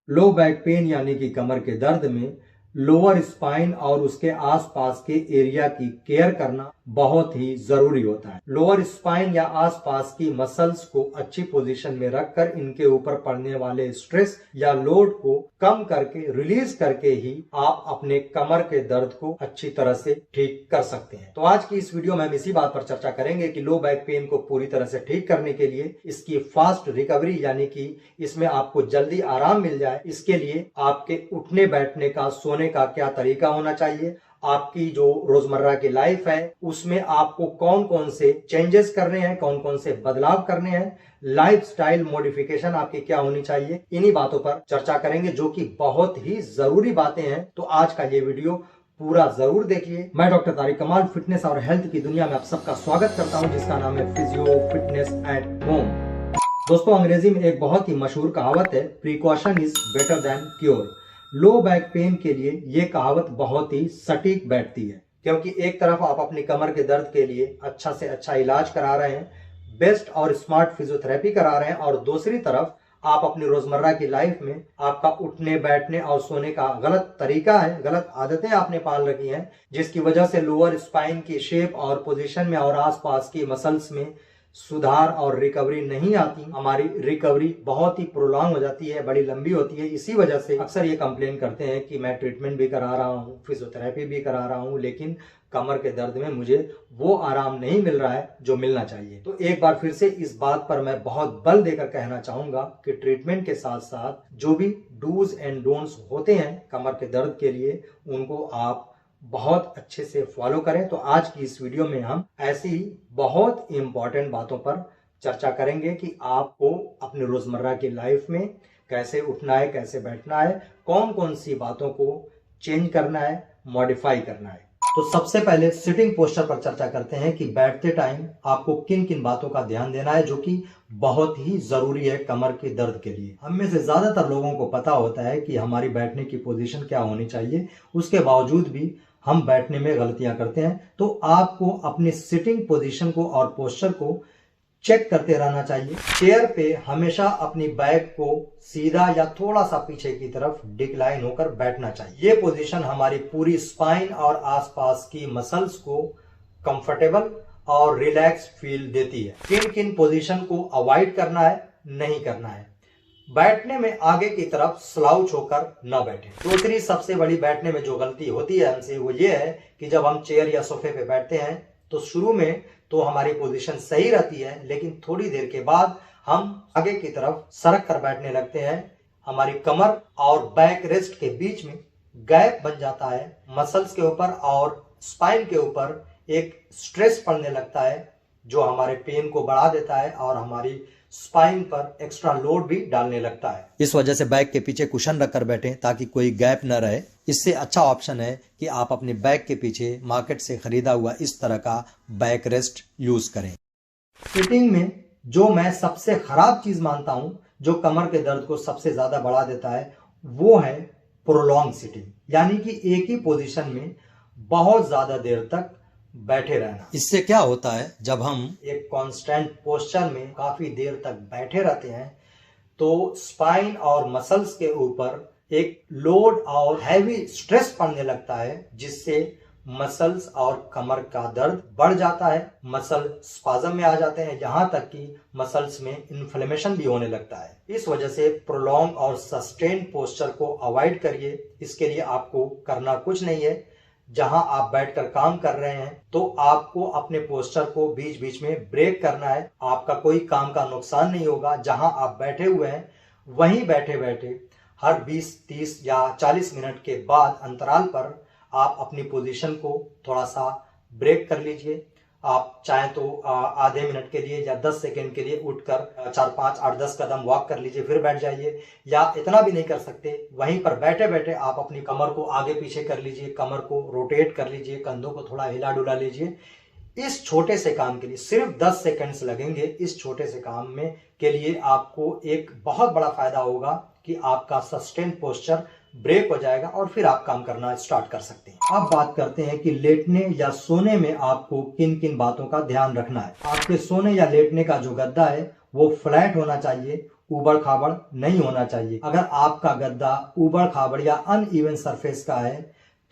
Low back pain यानी कि कमर के दर्द में लोअर स्पाइन और उसके आसपास के एरिया की केयर करना बहुत ही जरूरी होता है। लोअर स्पाइन या आसपास की मसल्स को अच्छी पोजीशन में रखकर इनके ऊपर पड़ने वाले स्ट्रेस या लोड को कम करके रिलीज करके ही आप अपने कमर के दर्द को अच्छी तरह से ठीक कर सकते हैं। तो आज की इस वीडियो में हम इसी बात पर चर्चा करेंगे कि लो बैक पेन को पूरी तरह से ठीक करने के लिए, इसकी फास्ट रिकवरी यानी कि इसमें आपको जल्दी आराम मिल जाए, इसके लिए आपके उठने बैठने का, सोने का क्या तरीका होना चाहिए, आपकी जो रोजमर्रा की लाइफ है उसमें आपको कौन कौन से चेंजेस करने हैं, कौन कौन से बदलाव करने हैं, लाइफस्टाइल मॉडिफिकेशन आपकी क्या होनी चाहिए, इन्हीं बातों पर चर्चा करेंगे जो कि बहुत ही जरूरी बातें हैं। तो आज का ये वीडियो पूरा जरूर देखिए। मैं डॉक्टर तारिक कमाल फिटनेस और हेल्थ की दुनिया में आप सबका स्वागत करता हूं, जिसका नाम है फिजियो फिटनेस एट होम। दोस्तों, अंग्रेजी में एक बहुत ही मशहूर कहावत है, precaution is better than cure. Low back pain के लिए ये कहावत बहुत ही सटीक बैठती है, क्योंकि एक तरफ आप अपनी कमर के दर्द के लिए अच्छा से अच्छा इलाज करा रहे हैं, बेस्ट और स्मार्ट फिजियोथेरेपी करा रहे हैं, और दूसरी तरफ आप अपनी रोजमर्रा की लाइफ में आपका उठने बैठने और सोने का गलत तरीका है, गलत आदतें आपने पाल रखी हैं, जिसकी वजह से लोअर स्पाइन की शेप और पोजीशन में और आसपास की मसल्स में सुधार और रिकवरी नहीं आती। हमारी रिकवरी बहुत ही प्रोलॉन्ग हो जाती है, बड़ी लंबी होती है। इसी वजह से अक्सर ये कंप्लेन करते हैं कि मैं ट्रीटमेंट भी करा रहा हूँ, फिजियोथेरेपी भी करा रहा हूँ, लेकिन कमर के दर्द में मुझे वो आराम नहीं मिल रहा है जो मिलना चाहिए। तो एक बार फिर से इस बात पर मैं बहुत बल देकर कहना चाहूंगा कि ट्रीटमेंट के साथ साथ जो भी डूज एंड डोंट्स होते हैं कमर के दर्द के लिए, उनको आप बहुत अच्छे से फॉलो करें। तो आज की इस वीडियो में हम ऐसी बहुत इंपॉर्टेंट बातों पर चर्चा करेंगे कि आपको अपनी रोजमर्रा की लाइफ में कैसे उठना है, कैसे बैठना है, कौन कौन सी बातों को चेंज करना है, मॉडिफाई करना है। तो सबसे पहले सिटिंग पोस्चर पर चर्चा करते हैं कि बैठते टाइम आपको किन किन बातों का ध्यान देना है, जो कि बहुत ही जरूरी है कमर के दर्द के लिए। हम में से ज्यादातर लोगों को पता होता है कि हमारी बैठने की पोजीशन क्या होनी चाहिए, उसके बावजूद भी हम बैठने में गलतियां करते हैं। तो आपको अपनी सिटिंग पोजीशन को और पोस्चर को चेक करते रहना चाहिए। चेयर पे हमेशा अपनी बैक को सीधा या थोड़ा सा पीछे की तरफ डिक्लाइन होकर बैठना चाहिए। ये पोजीशन हमारी पूरी स्पाइन और आसपास की मसल्स को कंफर्टेबल और रिलैक्स फील देती है। किन किन पोजीशन को अवॉइड करना है, नहीं करना है। बैठने में आगे की तरफ स्लाउच होकर न बैठे। दूसरी सबसे बड़ी बैठने में जो गलती होती है हमसे, वो ये है कि जब हम चेयर या सोफे पे बैठते हैं तो शुरू में तो हमारी पोजीशन सही रहती है, लेकिन थोड़ी देर के बाद हम आगे की तरफ सरक कर बैठने लगते हैं। हमारी कमर और बैक रेस्ट के बीच में गैप बन जाता है, मसल्स के ऊपर और स्पाइन के ऊपर एक स्ट्रेस पड़ने लगता है, जो हमारे पेन को बढ़ा देता है और हमारी स्पाइन पर एक्स्ट्रा लोड भी डालने लगता है। इस वजह से बैक के पीछे कुशन रखकर बैठें ताकि कोई गैप न रहे। इससे अच्छा ऑप्शन है कि आप अपने बैक के पीछे मार्केट से खरीदा हुआ इस तरह का बैक रेस्ट यूज करें। सिटिंग में जो मैं सबसे खराब चीज मानता हूं, जो कमर के दर्द को सबसे ज्यादा बढ़ा देता है, वो है प्रोलॉन्ग सिटिंग, यानी कि एक ही पोजीशन में बहुत ज्यादा देर तक बैठे रहना। इससे क्या होता है, जब हम एक कांस्टेंट पोस्चर में काफी देर तक बैठे रहते हैं तो स्पाइन और मसल्स के ऊपर एक लोड और हैवी स्ट्रेस पड़ने लगता है, जिससे मसल्स और कमर का दर्द बढ़ जाता है, मसल स्पाज्म में आ जाते हैं, यहाँ तक कि मसल्स में इन्फ्लेमेशन भी होने लगता है। इस वजह से प्रोलॉन्ग और सस्टेन पोस्चर को अवॉइड करिए। इसके लिए आपको करना कुछ नहीं है। जहां आप बैठकर काम कर रहे हैं तो आपको अपने पोस्चर को बीच बीच में ब्रेक करना है। आपका कोई काम का नुकसान नहीं होगा। जहां आप बैठे हुए हैं वहीं बैठे बैठे हर 20, 30 या 40 मिनट के बाद अंतराल पर आप अपनी पोजीशन को थोड़ा सा ब्रेक कर लीजिए। आप चाहें तो आधे मिनट के लिए या 10 सेकेंड के लिए उठकर 4, 5, 8, 10 कदम वॉक कर लीजिए, फिर बैठ जाइए। या इतना भी नहीं कर सकते, वहीं पर बैठे बैठे आप अपनी कमर को आगे पीछे कर लीजिए, कमर को रोटेट कर लीजिए, कंधों को थोड़ा हिला डुला लीजिए। इस छोटे से काम के लिए सिर्फ 10 सेकेंड्स लगेंगे। इस छोटे से काम में के लिए आपको एक बहुत बड़ा फायदा होगा कि आपका सस्टेन पोस्चर ब्रेक हो जाएगा और फिर आप काम करना स्टार्ट कर सकते हैं। अब बात करते हैं कि लेटने या सोने में आपको किन किन बातों का ध्यान रखना है। आपके सोने या लेटने का जो गद्दा है वो फ्लैट होना चाहिए, ऊबड़ खाबड़ नहीं होना चाहिए। अगर आपका गद्दा ऊबड़ खाबड़ या अनइवन सरफेस का है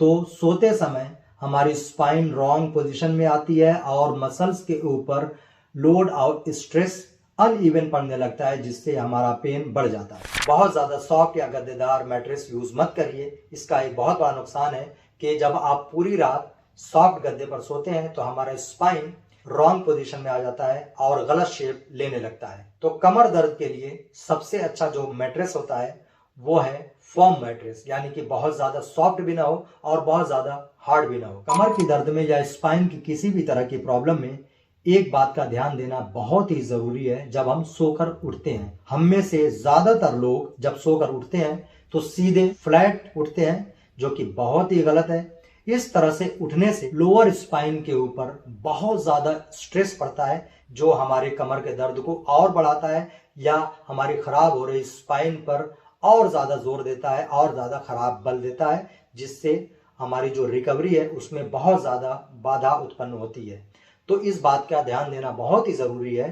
तो सोते समय हमारी स्पाइन रॉन्ग पोजीशन में आती है और मसल्स के ऊपर लोड और स्ट्रेस अनइवन पड़ने लगता है, जिससे हमारा पेन बढ़ जाता है। बहुत ज्यादा सॉफ्ट या गद्देदार मैट्रेस यूज मत करिए। इसका एक बहुत बड़ा नुकसान है कि जब आप पूरी रात सॉफ्ट गद्दे पर सोते हैं तो हमारा स्पाइन रॉन्ग पोजीशन में आ जाता है और गलत शेप लेने लगता है। तो कमर दर्द के लिए सबसे अच्छा जो मैट्रेस होता है वो है फर्म मैट्रेस, यानी कि बहुत ज्यादा सॉफ्ट भी ना हो और बहुत ज्यादा हार्ड भी ना हो। कमर की दर्द में या स्पाइन की किसी भी तरह की प्रॉब्लम में एक बात का ध्यान देना बहुत ही जरूरी है। जब हम सोकर उठते हैं, हम में से ज्यादातर लोग जब सोकर उठते हैं तो सीधे फ्लैट उठते हैं, जो कि बहुत ही गलत है। इस तरह से उठने से लोअर स्पाइन के ऊपर बहुत ज्यादा स्ट्रेस पड़ता है, जो हमारे कमर के दर्द को और बढ़ाता है या हमारी खराब हो रही स्पाइन पर और ज्यादा जोर देता है और ज्यादा खराब बल देता है, जिससे हमारी जो रिकवरी है उसमें बहुत ज्यादा बाधा उत्पन्न होती है। तो इस बात का ध्यान देना बहुत ही जरूरी है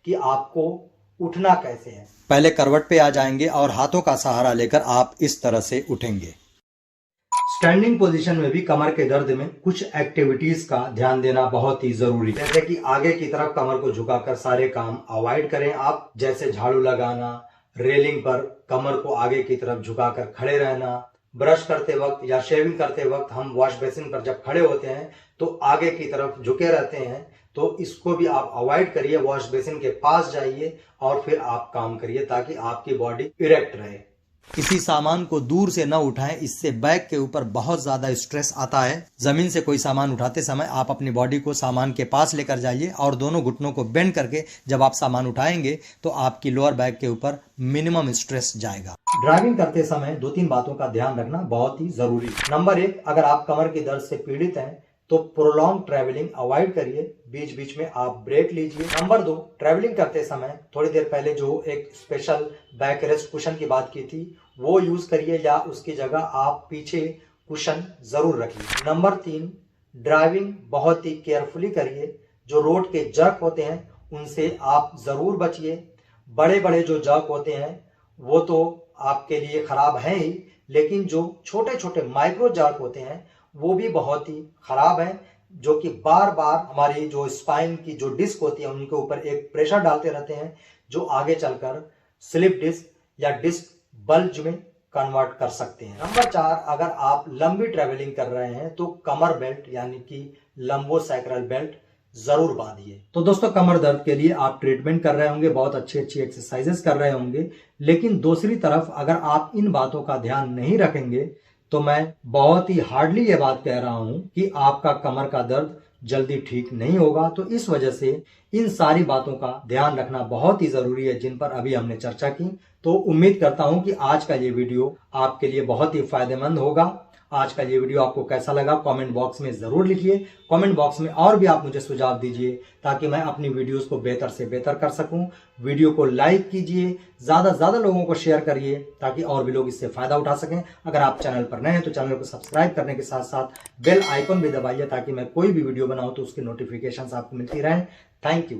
कि आपको उठना कैसे है। पहले करवट पे आ जाएंगे और हाथों का सहारा लेकर आप इस तरह से उठेंगे। स्टैंडिंग पोजीशन में भी कमर के दर्द में कुछ एक्टिविटीज का ध्यान देना बहुत ही जरूरी है, जैसे कि आगे की तरफ कमर को झुकाकर सारे काम अवॉइड करें आप, जैसे झाड़ू लगाना, रेलिंग पर कमर को आगे की तरफ झुकाकर खड़े रहना, ब्रश करते वक्त या शेविंग करते वक्त हम वॉश बेसिन पर जब खड़े होते हैं तो आगे की तरफ झुके रहते हैं, तो इसको भी आप अवॉइड करिए। वॉश बेसिन के पास जाइए और फिर आप काम करिए ताकि आपकी बॉडी इरेक्ट रहे। किसी सामान को दूर से न उठाएं, इससे बैक के ऊपर बहुत ज्यादा स्ट्रेस आता है। जमीन से कोई सामान उठाते समय आप अपनी बॉडी को सामान के पास लेकर जाइए और दोनों घुटनों को बेंड करके जब आप सामान उठाएंगे तो आपकी लोअर बैक के ऊपर मिनिमम स्ट्रेस जाएगा। ड्राइविंग करते समय 2-3 बातों का ध्यान रखना बहुत ही जरूरी है। नंबर 1, अगर आप कमर की दर्द से पीड़ित हैं तो प्रोलॉन्ग ट्रैवलिंग अवॉइड करिए, बीच बीच में आप ब्रेक लीजिए। नंबर 2, ट्रैवलिंग करते समय थोड़ी देर पहले जो एक स्पेशल बैक रेस्ट कुशन की बात की थी वो यूज करिए या उसकी जगह आप पीछे कुशन जरूर रखिए। नंबर 3, ड्राइविंग बहुत ही केयरफुली करिए। जो रोड के जर्क होते हैं उनसे आप जरूर बचिए। बड़े बड़े जो जर्क होते हैं वो तो आपके लिए खराब है ही, लेकिन जो छोटे छोटे माइक्रो जर्क होते हैं वो भी बहुत ही खराब है, जो कि बार बार हमारी जो स्पाइन की जो डिस्क होती है उनके ऊपर एक प्रेशर डालते रहते हैं, जो आगे चलकर स्लिप डिस्क या डिस्क बल्ज में कन्वर्ट कर सकते हैं। नंबर 4, अगर आप लंबी ट्रेवलिंग कर रहे हैं तो कमर बेल्ट यानी कि लंबोसैक्रल बेल्ट जरूर बांधिए। तो दोस्तों, कमर दर्द के लिए आप ट्रीटमेंट कर रहे होंगे, बहुत अच्छी अच्छी एक्सरसाइजेस कर रहे होंगे, लेकिन दूसरी तरफ अगर आप इन बातों का ध्यान नहीं रखेंगे तो मैं बहुत ही हार्डली ये बात कह रहा हूं कि आपका कमर का दर्द जल्दी ठीक नहीं होगा। तो इस वजह से इन सारी बातों का ध्यान रखना बहुत ही जरूरी है, जिन पर अभी हमने चर्चा की। तो उम्मीद करता हूं कि आज का ये वीडियो आपके लिए बहुत ही फायदेमंद होगा। आज का ये वीडियो आपको कैसा लगा कमेंट बॉक्स में जरूर लिखिए। कमेंट बॉक्स में और भी आप मुझे सुझाव दीजिए ताकि मैं अपनी वीडियोस को बेहतर से बेहतर कर सकूं। वीडियो को लाइक कीजिए, ज्यादा से ज्यादा लोगों को शेयर करिए ताकि और भी लोग इससे फायदा उठा सकें। अगर आप चैनल पर नए हैं तो चैनल को सब्सक्राइब करने के साथ साथ बेल आइकन भी दबाइए ताकि मैं कोई भी वीडियो बनाऊं तो उसकी नोटिफिकेशन आपको मिलती रहे। Thank you.